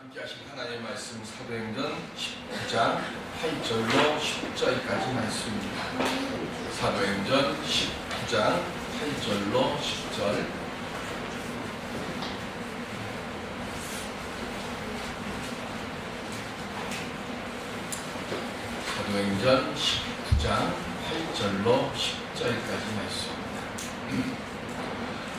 함께 하신 하나님의 말씀 사도행전 19장 8절로 10절까지 말씀입니다. 사도행전 19장 8절로 10절. 사도행전 19장 8절로 10절까지 말씀입니다.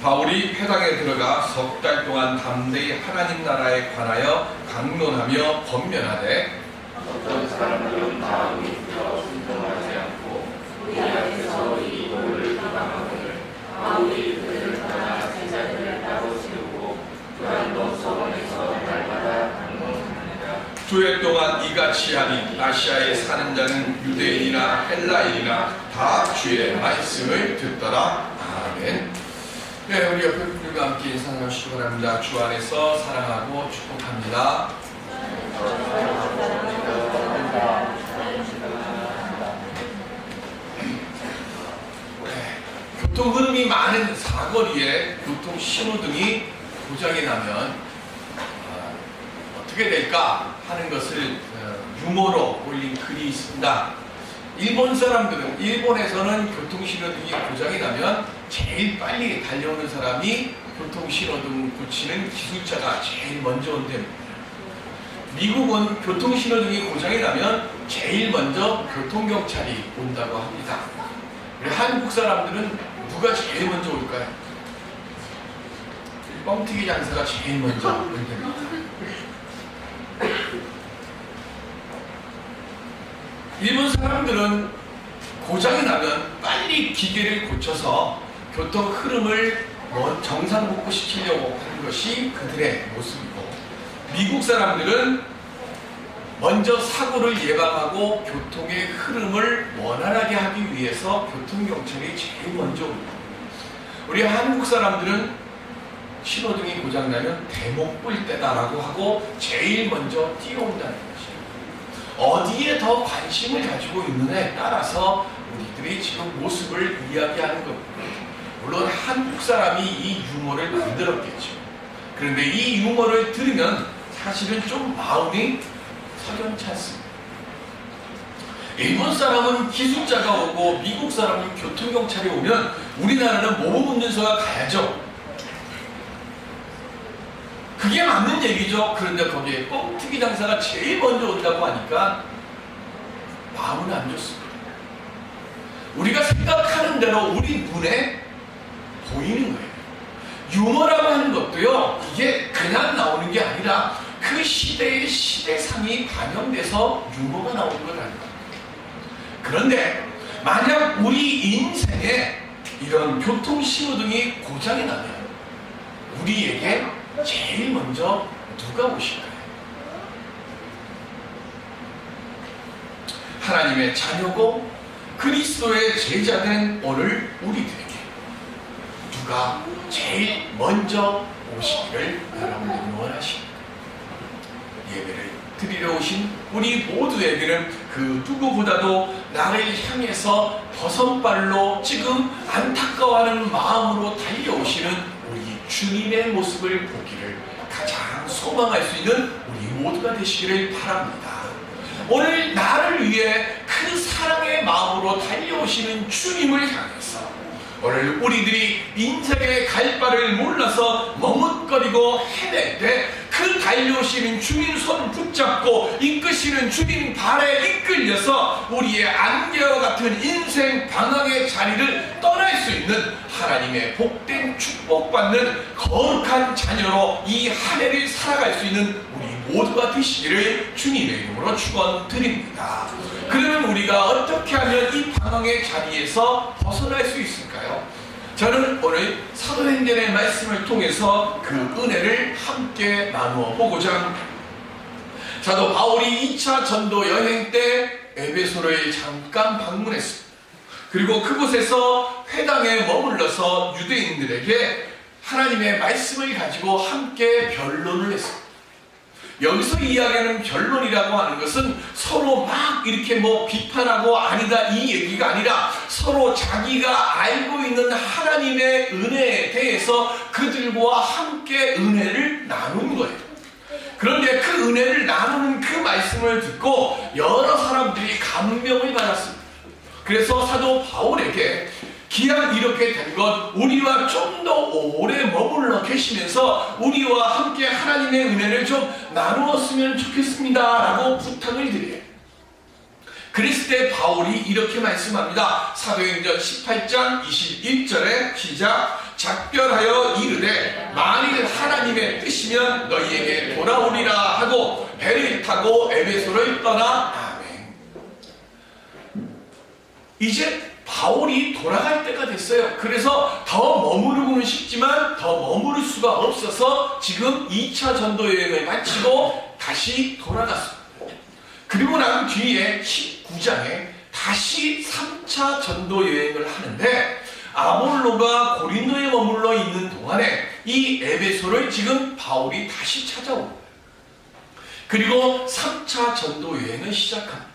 바울이 회당에 들어가 석 달 동안 담대히 하나님 나라에 관하여 강론하며 권면하되 어떤 사람들은 마음이 들어 순종하지 않고 우리 앞에서 이 도를 비방하거늘 바울이 그들을 떠나 제자들을 따로 세우고 또한 노서원에서 날마다 강론하니라. 주일 동안 이같이 하니 아시아에 사는 자는 유대인이나 헬라인이나 다 주의 말씀을 듣더라. 아멘. 네, 우리 옆에 분들과 함께 인사하시기 바랍니다. 주 안에서 사랑하고 축복합니다. 네, 교통 흐름이 많은 사거리에 교통 신호등이 고장이 나면 어떻게 될까 하는 것을 유머로 올린 글이 있습니다. 일본에서는 교통신호등이 고장이 나면 제일 빨리 달려오는 사람이 교통신호등 고치는 기술자가 제일 먼저 온답니다. 미국은 교통신호등이 고장이 나면 제일 먼저 교통경찰이 온다고 합니다. 우리 한국 사람들은 누가 제일 먼저 올까요? 뻥튀기 장사가 제일 먼저 온답니다. 일본 사람들은 고장이 나면 빨리 기계를 고쳐서 교통 흐름을 정상복구시키려고 하는 것이 그들의 모습이고, 미국 사람들은 먼저 사고를 예방하고 교통의 흐름을 원활하게 하기 위해서 교통경찰이 제일 먼저 옵니다. 우리 한국 사람들은 신호등이 고장나면 대목 뿔 때다라고 하고 제일 먼저 뛰어온다는 거예요. 어디에 더 관심을 가지고 있느냐에 따라서 우리들이 지금 모습을 이야기하는 겁니다. 물론 한국 사람이 이 유머를 만들었겠죠. 그런데 이 유머를 들으면 사실은 좀 마음이 석연치 않습니다. 일본 사람은 기술자가 오고 미국 사람은 교통경찰이 오면 우리나라는 모범운전서가 가야죠. 그게 맞는 얘기죠. 그런데 거기에 뻥튀기 장사가 제일 먼저 온다고 하니까 마음은 안 좋습니다. 우리가 생각하는 대로 우리 눈에 보이는 거예요. 유머라고 하는 것도요, 이게 그냥 나오는 게 아니라 그 시대의 시대상이 반영돼서 유머가 나오는 걸 아닙니다. 그런데 만약 우리 인생에 이런 교통신호등이 고장이 나면 우리에게 제일 먼저 누가 오실까요? 하나님의 자녀고 그리스도의 제자된 오늘 우리들에게 누가 제일 먼저 오시기를 여러분들이 원하십니다. 예배를 드리러 오신 우리 모두에게는 그 누구보다도 나를 향해서 버선발로 지금 안타까워하는 마음으로 달려오시는 우리 주님의 모습을 보기를 가장 소망할 수 있는 우리 모두가 되시기를 바랍니다. 오늘 나를 위해 그 사랑의 마음으로 달려오시는 주님을 향해서 오늘 우리들이 인생의 갈 바를 몰라서 머뭇거리고 헤맬 때 그 달려오시는 주님 손 붙잡고 이끄시는 주님 발에 이끌려서 우리의 안개와 같은 인생 방황의 자리를 떠날 수 있는 하나님의 복된 축복받는 거룩한 자녀로 이 한 해를 살아갈 수 있는 우리 모두가 되시기를 주님의 이름으로 축원드립니다. 그러면 우리가 어떻게 하면 이 방황의 자리에서 벗어날 수 있을까요? 저는 오늘 사도행전의 말씀을 통해서 그 은혜를 함께 나누어 보고자 합니다. 사도 바울이 2차 전도 여행 때 에베소를 잠깐 방문했습니다. 그리고 그곳에서 회당에 머물러서 유대인들에게 하나님의 말씀을 가지고 함께 변론을 했습니다. 여기서 이야기하는 변론이라고 하는 것은 서로 막 이렇게 비판하고 아니다 이 얘기가 아니라 서로 자기가 알고 있는 하나님의 은혜에 대해서 그들과 함께 은혜를 나눈 거예요. 그런데 그 은혜를 나누는 그 말씀을 듣고 여러 사람들이 감명을 받았습니다. 그래서 사도 바울에게 기왕 이렇게 된 것 우리와 좀 더 오래 머물러 계시면서 우리와 함께 하나님의 은혜를 좀 나누었으면 좋겠습니다 라고 부탁을 드려요. 그랬을 때 바울이 이렇게 말씀합니다. 사도행전 18장 21절에 시작. 작별하여 이르되 만일 하나님의 뜻이면 너희에게 돌아오리라 하고 배를 타고 에베소를 떠나. 아멘. 이제 바울이 돌아갈 때가 됐어요. 그래서 더 머무르고는 싶지만 더 머무를 수가 없어서 지금 2차 전도 여행을 마치고 다시 돌아갔습니다. 그리고 난 뒤에 19장에 다시 3차 전도 여행을 하는데 아볼로가 고린도에 머물러 있는 동안에 이 에베소를 지금 바울이 다시 찾아옵니다. 그리고 3차 전도 여행을 시작합니다.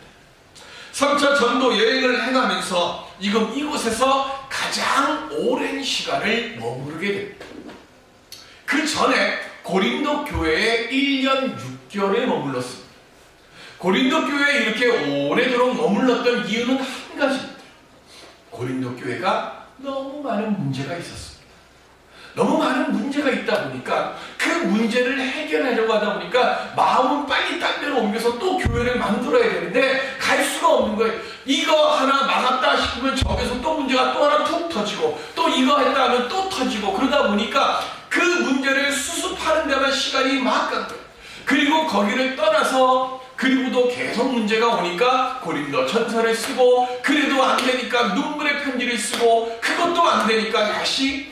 3차 전도 여행을 해가면서 지금 이곳에서 가장 오랜 시간을 머무르게 됩니다. 그 전에 고린도 교회에 1년 6개월을 머물렀습니다. 고린도 교회에 이렇게 오래도록 머물렀던 이유는 한 가지입니다. 고린도 교회가 너무 많은 문제가 있었습니다. 너무 많은 문제가 있다 보니까 그 문제를 해결하려고 하다 보니까 마음은 빨리 딴 데로 옮겨서 또 교회를 만들어야 되는데 갈 수가 없는 거예요. 이거 하나 막았다 싶으면 저기서 또 문제가 또 하나 툭 터지고 또 이거 했다 하면 또 터지고 그러다 보니까 그 문제를 수습하는 데만 시간이 막 간 거예요. 그리고 거기를 떠나서 그리고도 계속 문제가 오니까 고린도 전서를 쓰고 그래도 안 되니까 눈물의 편지를 쓰고 그것도 안 되니까 다시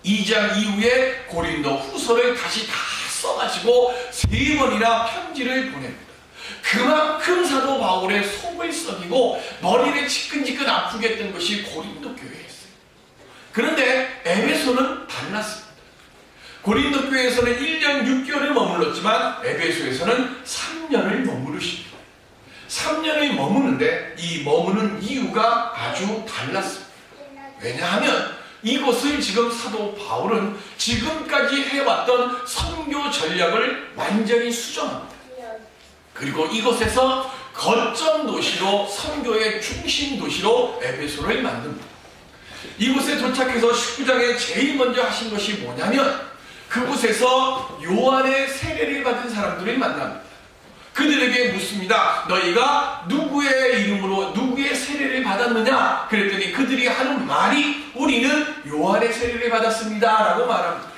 2장 이후에 고린도 후서를 다시 다 써가지고 3번이나 편지를 보냅니다. 그만큼 사도 바울의 속을 썩이고 머리를 지끈지끈 아프게 했던 것이 고린도 교회였어요. 그런데 에베소는 달랐습니다. 고린도 교회에서는 1년 6개월을 머물렀지만 에베소에서는 3년을 머무르십니다. 3년을 머무는데 이 머무는 이유가 아주 달랐습니다. 왜냐하면 이곳을 지금 사도 바울은 지금까지 해왔던 선교 전략을 완전히 수정합니다. 그리고 이곳에서 거점 도시로 선교의 중심 도시로 에베소를 만듭니다. 이곳에 도착해서 19장에 제일 먼저 하신 것이 뭐냐면 그곳에서 요한의 세례를 받은 사람들을 만납니다. 그들에게 묻습니다. 너희가 누구의 이름으로 누구의 세례를 받았느냐? 그랬더니 그들이 하는 말이 우리는 요한의 세례를 받았습니다 라고 말합니다.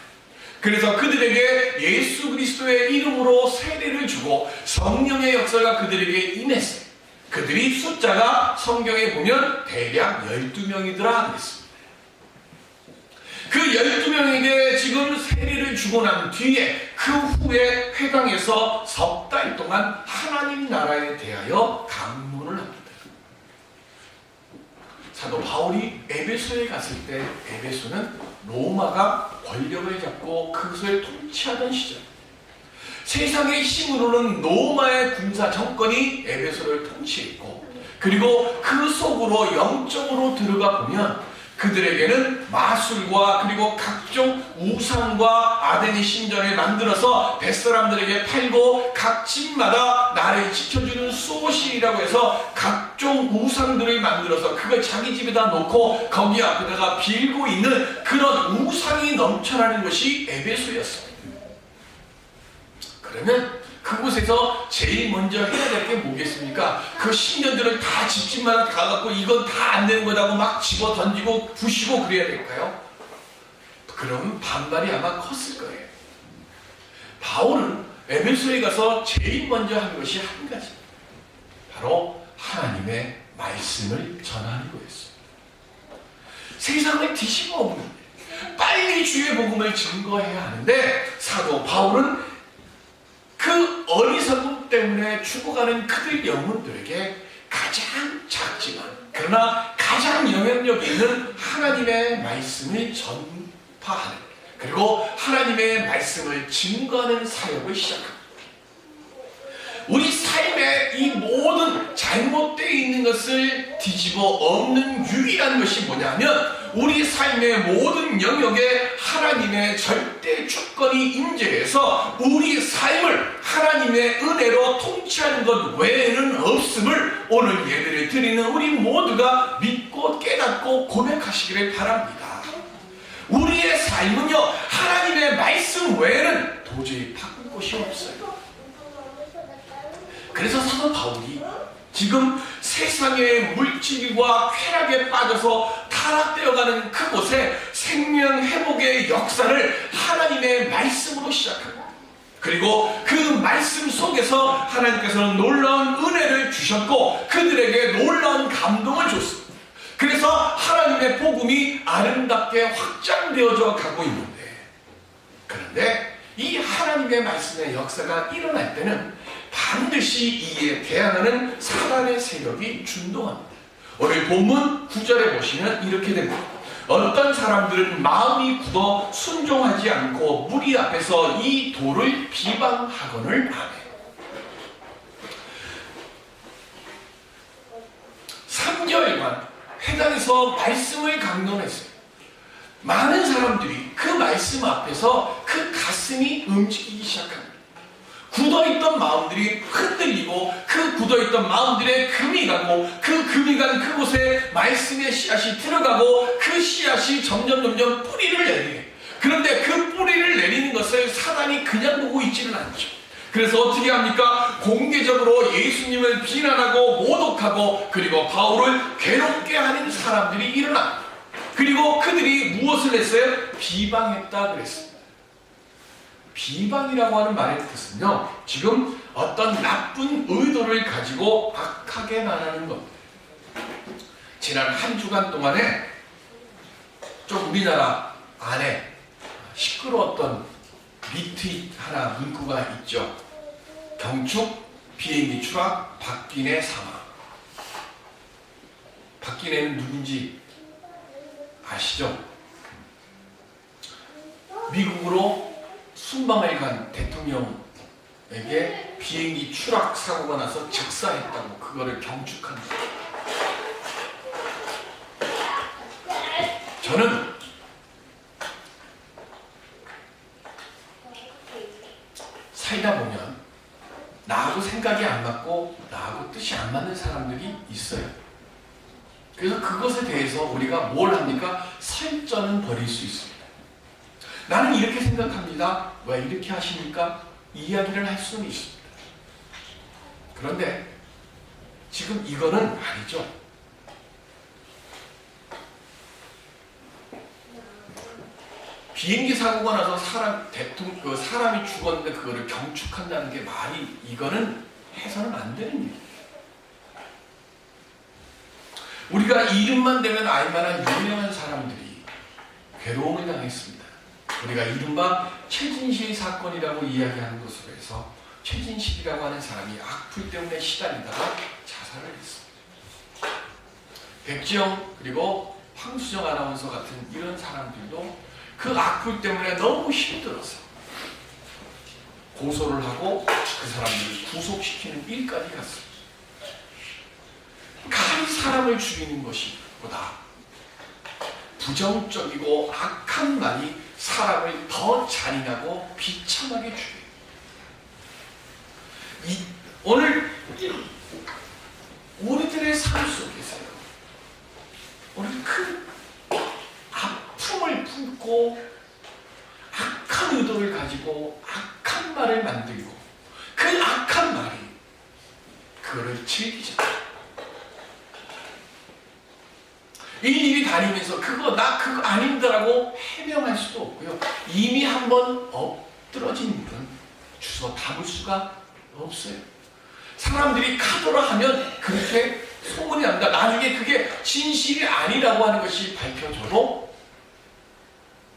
그래서 그들에게 예수 그리스도의 이름으로 세례를 주고 성령의 역사가 그들에게 임했어요. 그들이 숫자가 성경에 보면 대략 12명이더라 그랬습니다. 그 12명에게 지금 세례를 주고 난 뒤에 그 후에 회당에서 석 달 동안 하나님 나라에 대하여 강론을 합니다. 사도 바울이 에베소에 갔을 때 에베소는 로마가 권력을 잡고 그것을 통치하던 시절, 세상의 힘으로는 로마의 군사 정권이 에베소를 통치했고 그리고 그 속으로 영적으로 들어가 보면 그들에게는 마술과 그리고 각종 우상과 아데니 신전을 만들어서 뱃사람들에게 팔고 각 집마다 나를 지켜주는 수호신이라고 해서 각종 우상들을 만들어서 그걸 자기 집에다 놓고 거기 앞에다가 빌고 있는 그런 우상이 넘쳐나는 것이 에베소였습니다. 그러면 그곳에서 제일 먼저 해야 될 게 뭐겠습니까? 그 신년들을 다 집집마다 가갖고 이건 다 안 되는 거라고 막 집어 던지고 부시고 그래야 될까요? 그러면 반발이 아마 컸을 거예요. 바울은 에베소에 가서 제일 먼저 한 것이 한 가지, 바로 하나님의 말씀을 전하는 거였어요. 세상을 뒤집어 엎는 빨리 주의 복음을 증거해야 하는데 사도 바울은 그 어리석음 때문에 죽어가는 그들 영혼들에게 가장 작지만 그러나 가장 영향력 있는 하나님의 말씀을 전파하는 그리고 하나님의 말씀을 증거하는 사역을 시작합니다. 우리 삶의 이 모든 잘못되어 있는 것을 뒤집어 엎는 유일한 것이 뭐냐면 우리 삶의 모든 영역에 하나님의 절대 주권이 임재해서 우리 삶을 하나님의 은혜로 통치하는 것 외에는 없음을 오늘 예배를 드리는 우리 모두가 믿고 깨닫고 고백하시기를 바랍니다. 우리의 삶은요, 하나님의 말씀 외에는 도저히 바꿀 곳이 없어요. 그래서 사도 바울이 지금 세상의 물질과 쾌락에 빠져서 타락되어가는 그곳에 생명 회복의 역사를 하나님의 말씀으로 시작합니다. 그리고 그 말씀 속에서 하나님께서는 놀라운 은혜를 주셨고 그들에게 놀라운 감동을 줬습니다. 그래서 하나님의 복음이 아름답게 확장되어져 가고 있는데, 그런데 이 하나님의 말씀의 역사가 일어날 때는 반드시 이에 대항하는 사단의 세력이 준동합니다. 오늘 본문 9절에 보시면 이렇게 됩니다. 어떤 사람들은 마음이 굳어 순종하지 않고 무리 앞에서 이 도를 비방하거늘 하네. 3개월간 회당에서 말씀을 강론했어요. 많은 사람들이 그 말씀 앞에서 그 가슴이 움직이기 시작합니다. 굳어있던 마음들이 흔들리고 그 굳어있던 마음들의 금이 가고 그 금이 간 그곳에 말씀의 씨앗이 들어가고 그 씨앗이 점점 뿌리를 내리게. 그런데 그 뿌리를 내리는 것을 사단이 그냥 보고 있지는 않죠. 그래서 어떻게 합니까? 공개적으로 예수님을 비난하고 모독하고 그리고 바울을 괴롭게 하는 사람들이 일어납니다. 그리고 그들이 무엇을 했어요? 비방했다 그랬습니다. 비방이라고 하는 말의 뜻은요, 지금 어떤 나쁜 의도를 가지고 악하게 말하는 겁니다. 지난 한 주간 동안에 좀 우리나라 안에 시끄러웠던 리트윗 하나 문구가 있죠. 경축, 비행기 추락, 박기내 사망. 박기내는 누군지 아시죠? 미국으로 순방을 간 대통령에게 비행기 추락 사고가 나서 즉사했다고 그거를 경축합니다. 저는 살다 보면 나하고 생각이 안 맞고 나하고 뜻이 안 맞는 사람들이 있어요. 그래서 그것에 대해서 우리가 뭘 합니까? 설전은 벌일 수 있습니다. 나는 이렇게 생각합니다. 왜 이렇게 하십니까? 이야기를 할 수는 있습니다. 그런데 지금 이거는 아니죠. 비행기 사고가 나서 사람이 죽었는데 그거를 경축한다는 게 말이, 이거는 해서는 안 되는 일이에요. 우리가 이름만 대면 알만한 유명한 사람들이 괴로움을 당했습니다. 우리가 이른바 최진실 사건이라고 이야기하는 것으로 해서 최진실이라고 하는 사람이 악플 때문에 시달리다가 자살을 했습니다. 백지영 그리고 황수정 아나운서 같은 이런 사람들도 그 악플 때문에 너무 힘들어서 고소를 하고 그 사람들을 구속시키는 일까지 갔습니다. 칼이 사람을 죽이는 것보다 부정적이고 악한 말이 사람을 더 잔인하고 비참하게 죽여요. 오늘 우리들의 삶 속에서요, 우리 큰 아픔을 품고 악한 의도를 가지고 악한 말을 만들고 그 악한 말이 그거를 즐기잖아요. 일일이 다니면서 나 그거 아닌데라고 해명할 수도 없고요. 이미 한번 엎드러진 일은 주워 담을 수가 없어요. 사람들이 카더라 하면 그렇게 소문이 납니다. 나중에 그게 진실이 아니라고 하는 것이 밝혀져도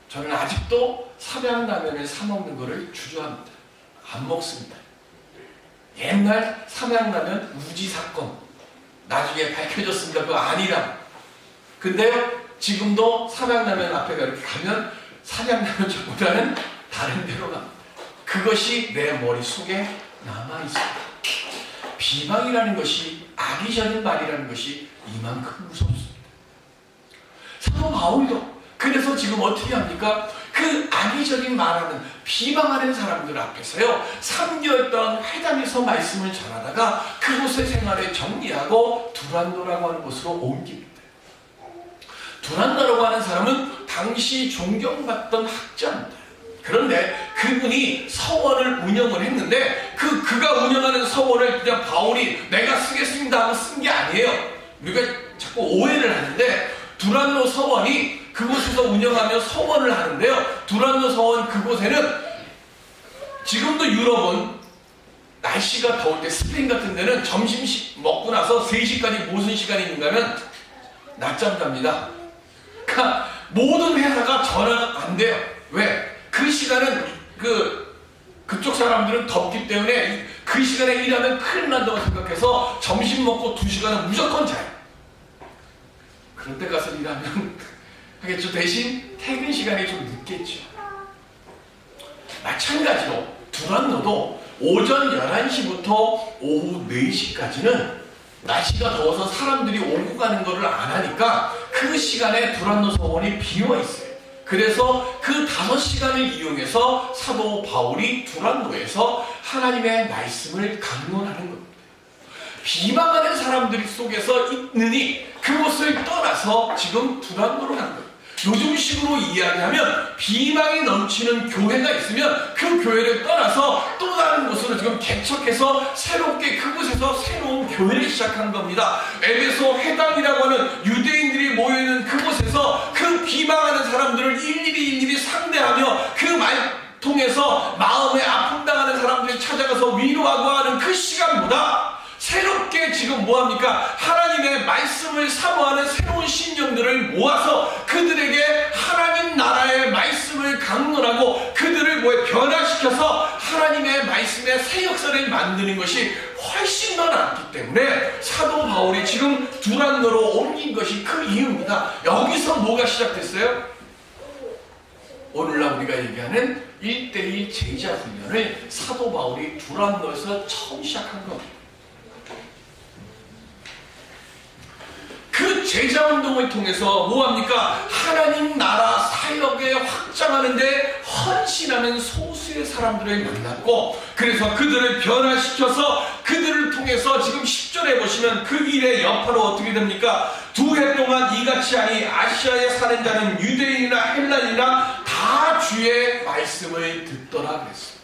저는 아직도 삼양라면을 사 먹는 것을 주저합니다. 안 먹습니다. 옛날 삼양라면 우지 사건 나중에 밝혀졌습니다. 그거 아니라고. 근데요, 지금도 삼양라면 앞에 이렇게 가면 삼양라면보다는 다른 데로 갑니다. 그것이 내 머릿속에 남아있습니다. 비방이라는 것이, 악의적인 말이라는 것이 이만큼 무섭습니다. 사도 바울이도 그래서 지금 어떻게 합니까? 그 악의적인 말하는 비방하는 사람들 앞에서요 3개월 동안 회당에서 말씀을 전하다가 그곳의 생활을 정리하고 두란노라고 하는 곳으로 옮깁니다. 두란노라고 하는 사람은 당시 존경받던 학자입니다. 그런데 그분이 서원을 운영을 했는데 그가 운영하는 서원을 그냥 바울이 내가 쓰겠습니다 하고 쓴 게 아니에요. 우리가 자꾸 오해를 하는데 두란노 서원이 그곳에서 운영하며 서원을 하는데요. 두란노 서원 그곳에는 지금도 유럽은 날씨가 더울 때 스페인 같은 데는 점심 먹고 나서 3시까지 무슨 시간이 있는가 하면 낮잠 잡니다. 그러니까 모든 회사가 전화가 안 돼요. 왜? 그 시간은 그쪽 사람들은 덥기 때문에 그 시간에 일하면 큰일 난다고 생각해서 점심 먹고 2시간은 무조건 자요. 그런 때 가서 일하면 하겠죠. 대신 퇴근 시간이 좀 늦겠죠. 마찬가지로 두란노도 오전 11시부터 오후 4시까지는 날씨가 더워서 사람들이 오고 가는 것을 안 하니까 그 시간에 두란노 서원이 비어 있어요. 그래서 그 5시간을 이용해서 사도 바울이 두란노에서 하나님의 말씀을 강론하는 겁니다. 비방하는 사람들 속에서 있느니 그곳을 떠나서 지금 두란노로 간 거예요. 요즘식으로 이야기하면 비방이 넘치는 교회가 있으면 그 교회를 떠나서 또 다른 곳으로 지금 개척해서 새롭게 그곳에서 새로운 교회를 시작한 겁니다. 에베소 회당이라고 하는 유대인들이 모여있는 그곳에서 그 비방하는 사람들을 일일이 상대하며 그 말 통해서 마음에 아픔 당하는 사람들이 찾아가서 위로하고 하는 그 시간보다 새롭게 지금 뭐합니까? 하나님의 말씀을 사모하는 새로운 신령들을 모아서 그들에게 하나님 나라의 말씀을 강론하고 그들을 변화시켜서 하나님의 말씀의 새 역사를 만드는 것이 훨씬 더 낫기 때문에 사도 바울이 지금 두란노로 옮긴 것이 그 이유입니다. 여기서 뭐가 시작됐어요? 오늘날 우리가 얘기하는 1:1 제자 훈련을 사도 바울이 두란노에서 처음 시작한 겁니다. 그 제자운동을 통해서 뭐합니까? 하나님 나라 사역에 확장하는데 헌신하는 소수의 사람들을 만났고 그래서 그들을 변화시켜서 그들을 통해서 지금 10절에 보시면 그 일의 여파로 어떻게 됩니까? 2해 동안 이같이 하니 아시아에 사는 자는 유대인이나 헬라인이나 다 주의 말씀을 듣더라 그랬습니다.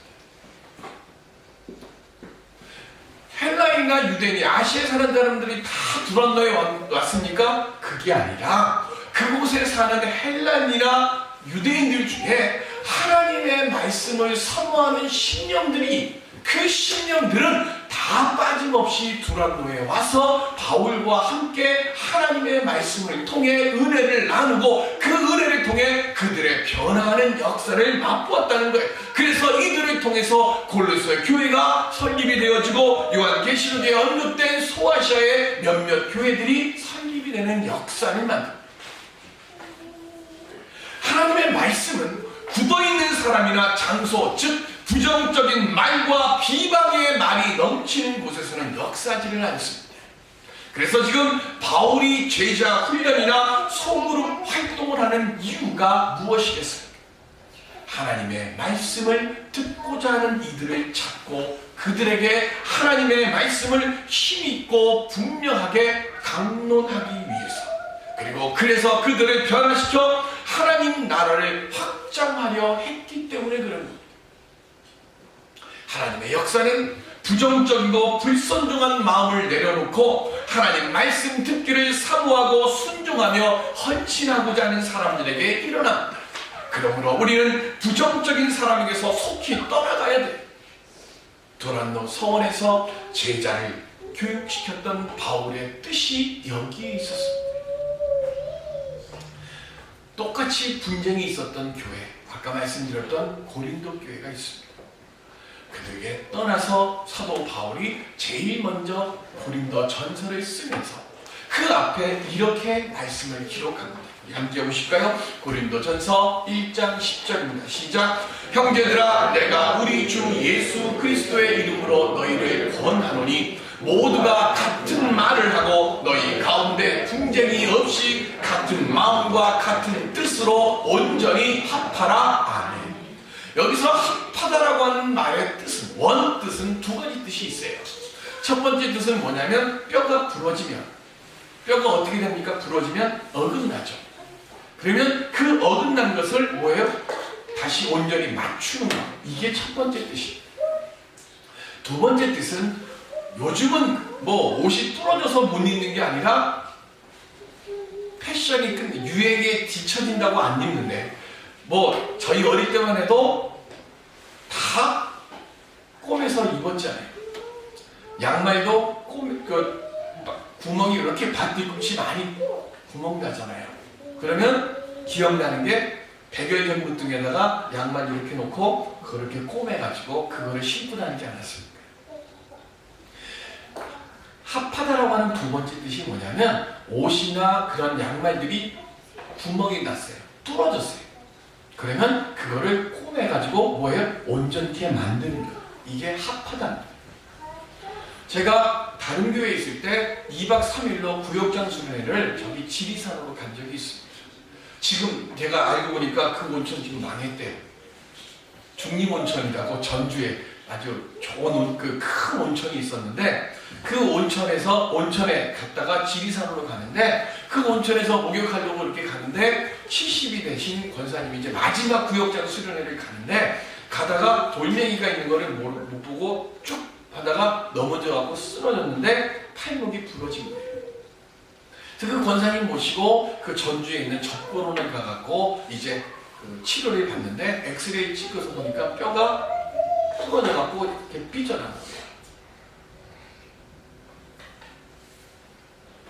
헬라인이나 유대인이 아시아에 사는 사람들이 다 두란노에 왔습니까? 그게 아니라 그곳에 사는 헬라인이나 유대인들 중에 하나님의 말씀을 사모하는 신령들이 그 신령들은 다 빠짐없이 두란노에 와서 바울과 함께 하나님의 말씀을 통해 은혜를 나누고 그 은혜를 통해 그들의 변화하는 역사를 맛보았다는 거예요. 그래서 이들을 통해서 골로새 교회가 설립이 되어지고 요한계시록에 언급된 소아시아의 몇몇 교회들이 설립이 되는 역사를 만듭니다. 하나님의 말씀은 굳어있는 사람이나 장소, 즉 부정적인 말과 비방의 말이 넘치는 곳에서는 역사지를 않습니다. 그래서 지금 바울이 제자 훈련이나 소그룹 활동을 하는 이유가 무엇이겠습니까? 하나님의 말씀을 듣고자 하는 이들을 찾고 그들에게 하나님의 말씀을 힘있고 분명하게 강론하기 위해서 그리고 그래서 그들을 변화시켜 하나님 나라를 확장하려 했기 때문에 그런 겁니다. 하나님의 역사는 부정적이고 불순종한 마음을 내려놓고 하나님 말씀 듣기를 사모하고 순종하며 헌신하고자 하는 사람들에게 일어납니다. 그러므로 우리는 부정적인 사람에게서 속히 떠나가야 돼. 두란노 서원에서 제자를 교육시켰던 바울의 뜻이 여기에 있었습니다. 똑같이 분쟁이 있었던 교회, 아까 말씀드렸던 고린도 교회가 있습니다. 그들에게 떠나서 사도 바울이 제일 먼저 고린도 전서를 쓰면서 그 앞에 이렇게 말씀을 기록합니다. 함께 보실까요? 고린도 전서 1장 10절입니다. 시작. 형제들아, 내가 우리 주 예수 그리스도의 이름으로 너희를 권하노니 모두가 같은 말을 하고 너희 가운데 분쟁이 없이 같은 같은 마음과 같은 뜻으로 온전히 합하라. 아멘. 여기서 합하다라고 하는 말의 뜻은, 원 뜻은 두 가지 뜻이 있어요. 첫 번째 뜻은 뭐냐면 뼈가 부러지면, 뼈가 어떻게 됩니까? 부러지면 어긋나죠. 그러면 그 어긋난 것을 뭐예요? 다시 온전히 맞추는 것. 이게 첫 번째 뜻이에요. 두 번째 뜻은 요즘은 뭐 옷이 부러져서 못 입는 게 아니라 패션이 유행에 뒤처진다고 안 입는데, 뭐 저희 어릴 때만 해도 다 꼬매서 입었잖아요. 양말도 구멍이 이렇게 반뒤꿈치 많이 구멍 나잖아요. 그러면 기억나는 게 백열경부등에다가 양말 이렇게 놓고 그렇게 꼬매가지고 그거를 신고 다니지 않았습니까? 합하다라고 하는 두 번째 뜻이 뭐냐면 옷이나 그런 양말들이 구멍이 났어요. 뚫어졌어요. 그러면 그거를 꼬매가지고 뭐예요? 온전케 만드는 거예요. 이게 합하다. 제가 다른 교회에 있을 때 2박 3일로 구역장 순회를 저기 지리산으로 간 적이 있습니다. 지금 제가 알고 보니까 그 온천 지금 망했대요. 중림온천이라고 전주에 아주 좋은 그 큰 온천이 있었는데, 그 온천에 갔다가 지리산으로 가는데, 그 온천에서 목욕하려고 이렇게 가는데 70이 되신 권사님이 이제 마지막 구역장 수련회를 가는데, 가다가 돌멩이가 있는 거를 못 보고 쭉 하다가 넘어져갖고 쓰러졌는데 팔목이 부러진 거예요. 그래서 그 권사님 모시고 그 전주에 있는 접고론을 가갖고 이제 그 치료를 받는데, 엑스레이 찍어서 보니까 뼈가 부러져갖고 이렇게 삐져나온 거예요.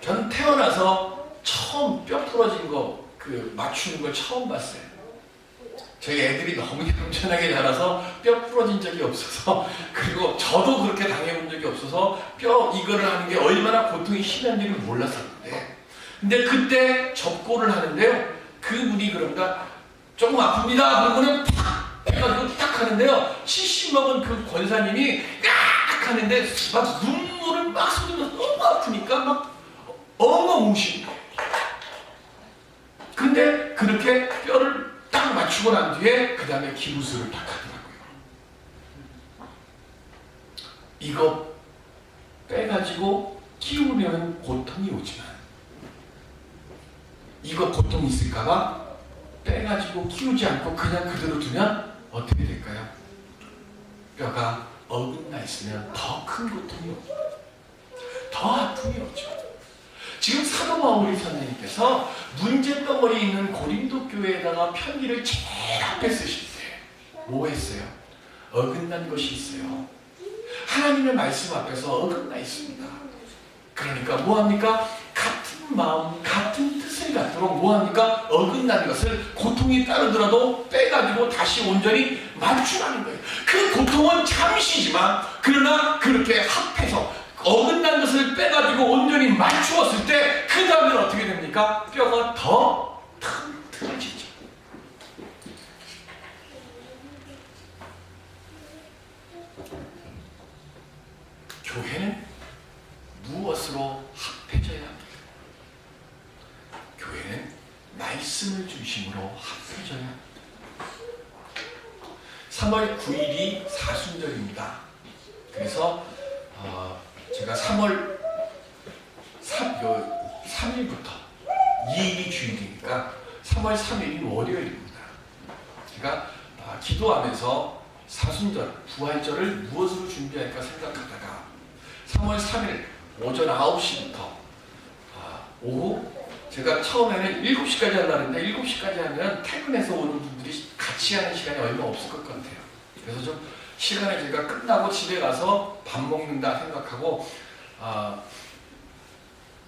저는 태어나서 처음 뼈 부러진 거 맞추는 걸 처음 봤어요. 저희 애들이 너무 얌전하게 자라서 뼈 부러진 적이 없어서, 그리고 저도 그렇게 당해본 적이 없어서 뼈 이거를 하는 게 얼마나 고통이 심한지를 몰랐었는데, 근데 그때 접고를 하는데요, 그분이 그런가 조금 아픕니다 그러고는 팍 해가지고 딱 하는데요, 70 먹은 그 권사님이 깍 하는데 막 눈물을 막 쏟으면서 너무 아프니까 막 엉엉 우시는 거예요. 근데 그렇게 뼈를 딱 맞추고 난 뒤에 그 다음에 기부술을 딱 하더라고요. 이거 빼가지고 끼우면 고통이 오지만, 이거 고통이 있을까봐 빼가지고 끼우지 않고 그냥 그대로 두면 어떻게 될까요? 뼈가 어긋나 있으면 더 큰 고통이 오죠. 더 아픔이 오죠. 지금 사도 바울이 선생님께서 문제덩어리 있는 고린도 교회에다가 편지를 제일 앞에 쓰실 때 뭐 했어요? 어긋난 것이 있어요. 하나님의 말씀 앞에서 어긋나 있습니다. 그러니까 뭐합니까? 같은 마음, 같은 뜻을 갖도록 뭐합니까? 어긋난 것을 고통이 따르더라도 빼가지고 다시 온전히 맞추라는 거예요. 그 고통은 잠시지만, 그러나 그렇게 합해서 어긋난 것을 빼가지고 온전히 맞추었을 때 그 다음에 어떻게 됩니까? 뼈가 더 튼튼해지죠. 교회는 무엇으로 합해져야 합니까? 교회는 말씀을 중심으로 합해져야 합니다. 3월 9일이 사순절입니다. 그래서 제가 3월 3일부터 2일이 주일이니까 3월 3일이 월요일입니다. 제가 기도하면서 사순절, 부활절을 무엇으로 준비할까 생각하다가 3월 3일 오전 9시부터 오후, 제가 처음에는 7시까지 하려는데 7시까지 하면 퇴근해서 오는 분들이 같이 하는 시간이 얼마 없을 것 같아요. 그래서 좀 시간을 제가 끝나고 집에 가서 밥 먹는다 생각하고,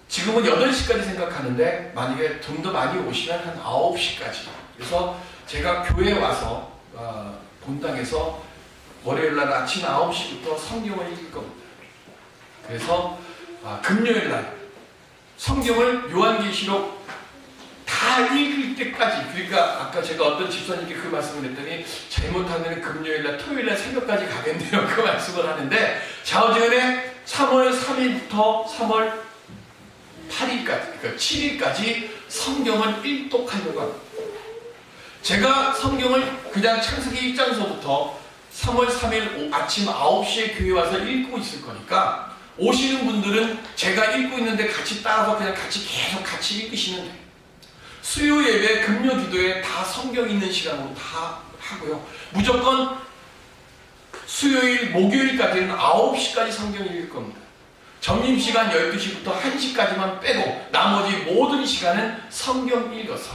지금은 8시까지 생각하는데 만약에 좀 더 많이 오시면 한 9시까지. 그래서 제가 교회에 와서 본당에서 월요일날 아침 9시부터 성경을 읽을 겁니다. 그래서 금요일날 성경을 요한계시록 다 읽을 때까지, 그러니까 아까 제가 어떤 집사님께 그 말씀을 했더니 잘못하면 금요일날 토요일날 새벽까지 가겠네요. 그 말씀을 하는데, 좌우지간에 3월 3일부터 3월 8일까지, 그러니까 7일까지 성경을 일독하려고 합니다. 제가 성경을 그냥 창세기 1장서부터 3월 3일 아침 9시에 교회 와서 읽고 있을 거니까 오시는 분들은 제가 읽고 있는데 같이 따라서 그냥 계속 같이 읽으시면 돼요. 수요 예배, 금요 기도에 다 성경 있는 시간으로 다 하고요. 무조건 수요일, 목요일까지는 9시까지 성경 읽을 겁니다. 점심시간 12시부터 1시까지만 빼고 나머지 모든 시간은 성경 읽어서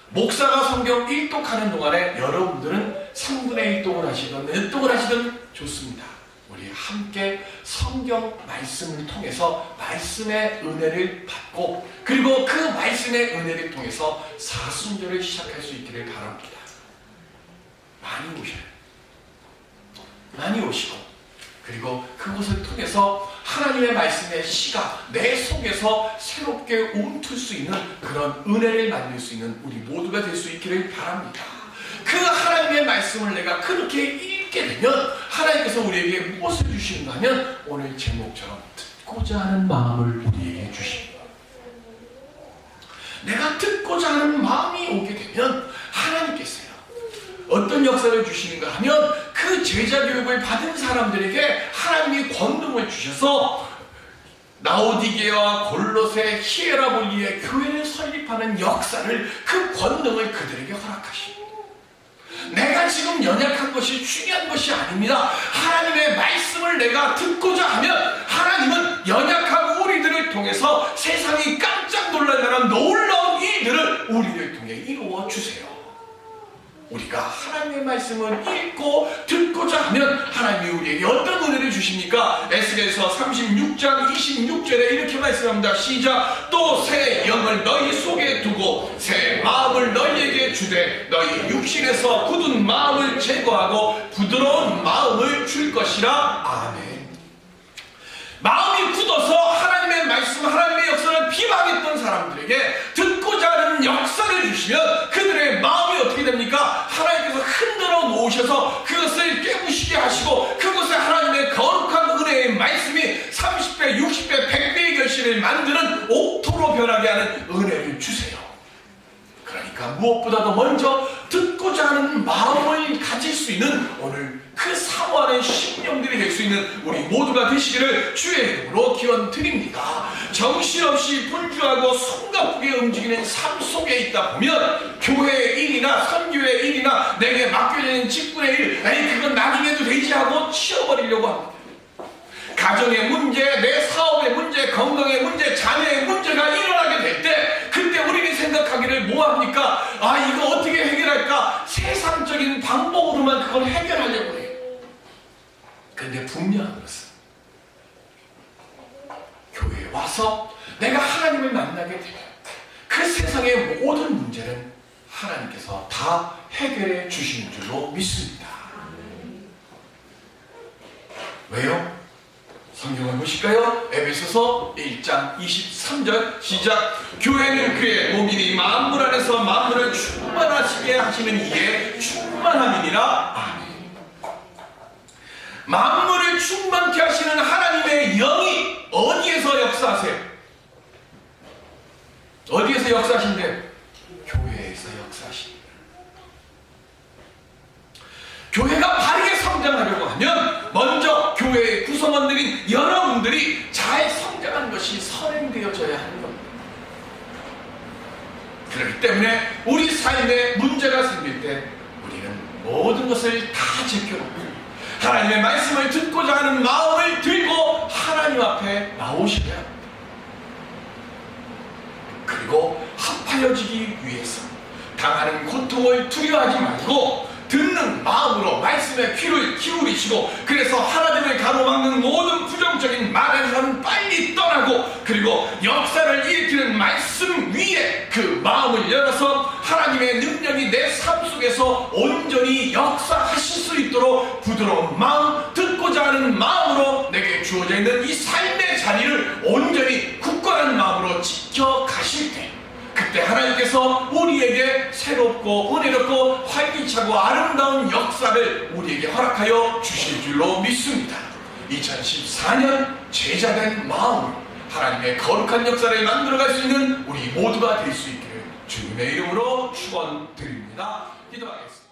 목사가 성경 일독하는 동안에 여러분들은 3분의 1독을 하시든 몇 독을 하시든 좋습니다. 우리 함께 성경 말씀을 통해서 말씀의 은혜를 받고 그리고 그 말씀의 은혜를 통해서 사순절을 시작할 수 있기를 바랍니다. 많이 오셔요. 많이 오시고 그리고 그것을 통해서 하나님의 말씀의 씨가 내 속에서 새롭게 움틀 수 있는 그런 은혜를 만들 수 있는 우리 모두가 될 수 있기를 바랍니다. 그 하나님의 말씀을 내가 그렇게 읽게 되면 하나님께서 우리에게 무엇을 주시는가 하면 오늘 제목처럼 듣고자 하는 마음을 우리에게 주십니다. 내가 듣고자 하는 마음이 오게 되면 하나님께서요 어떤 역사를 주시는가 하면 그 제자 교육을 받은 사람들에게 하나님이 권능을 주셔서 라오디게와 골로새, 히에라볼리의 교회를 설립하는 역사를 그 권능을 그들에게 허락하십니다. 내가 지금 연약한 것이 중요한 것이 아닙니다. 하나님의 말씀을 내가 듣고자 하면 하나님은 연약한 우리들을 통해서 세상이 깜짝 놀랄 만한 놀라운 일들을 우리를 통해 이루어 주세요. 우리가 하나님의 말씀을 읽고 듣고자 하면 하나님이 우리에게 어떤 은혜를 주십니까? 에스겔서 36장 26절에 이렇게 말씀합니다. 시작. 또 새 영을 너희 속에 두고 새 마음을 너희에게 주되 너희 육신에서 굳은 마음을 제거하고 부드러운 마음을 줄 것이라. 아멘. 마음이 굳어서 하나님의 말씀, 하나님의 역사를 비방했던 사람들에게 듣고자 하는 역사를 주시면 그들의 마음이 어떻게 됩니까? 하나님께서 흔들어 놓으셔서 그것을 깨부시게 하시고 그것에 하나님의 거룩한 은혜의 말씀이 30배, 60배, 100배의 결실을 만드는 옥토로 변하게 하는 은혜를 주세요. 그러니까 무엇보다도 먼저 듣고자 하는 마음을 가질 수 있는 오늘 그 사모하는 심령들이 될 수 있는 우리 모두가 되시기를 주의 이름으로 기원드립니다. 정신없이 분주하고 숨가쁘게 움직이는 삶 속에 있다 보면 교회의 일이나 선교의 일이나 내게 맡겨지는 직분의 일, 에이 그건 나중에 해도 되지 하고 치워버리려고 합니다. 가정의 문제, 내 사업의 문제, 건강의 문제, 자녀의 문제가 일어나게 될 때 그때 우리는 생각하기를 뭐합니까? 아 이거 어떻게 해결할까? 세상적인 방법으로만 그걸 해결하려고 해요. 근데 분명한 것은 교회에 와서 내가 하나님을 만나게 되면 그 세상의 모든 문제는 하나님께서 다 해결해 주시는 줄로 믿습니다. 왜요? 성경을 보실까요? 에베소서 1장 23절 시작. 교회는 그의 몸이니 만물 안에서 만물을 충만하시게 하시는 이의 충만함이니라. 아멘. 만물을 충만케 하시는 하나님의 영이 어디에서 역사하세요? 어디에서 역사하신대요? 교회에서 역사하십니다. 교회가 바르게 성장하려고 하면 먼저 교회의 구성원들인 여러분들이 잘 성장한 것이 선행되어져야 하는 겁니다. 그렇기 때문에 우리 삶에 문제가 생길 때 우리는 모든 것을 다 제껴놓고 하나님의 말씀을 듣고자 하는 마음을 들고 하나님 앞에 나오셔야 합니다. 그리고 합하여지기 위해서 당하는 고통을 두려워하지 말고 듣는 마음으로 말씀에 귀를 기울이시고 그래서 하나님을 가로막는 모든 부정적인 말에서는 빨리 떠나고 그리고 역사를 일으키는 말씀 위에 그 마음을 열어서 하나님의 능력이 내 삶 속에서 온전히 역사하실 수 있도록 부드러운 마음, 듣고자 하는 마음으로 내게 주어져 있는 이 삶의 자리를 온전히 굳건한 마음으로 지켜가실 때 그때 하나님께서 우리에게 새롭고 은혜롭고 활기차고 아름다운 역사를 우리에게 허락하여 주실 줄로 믿습니다. 2014년 제자된 마음으로 하나님의 거룩한 역사를 만들어갈 수 있는 우리 모두가 될 수 있기를 주님의 이름으로 축원드립니다. 기도하겠습니다.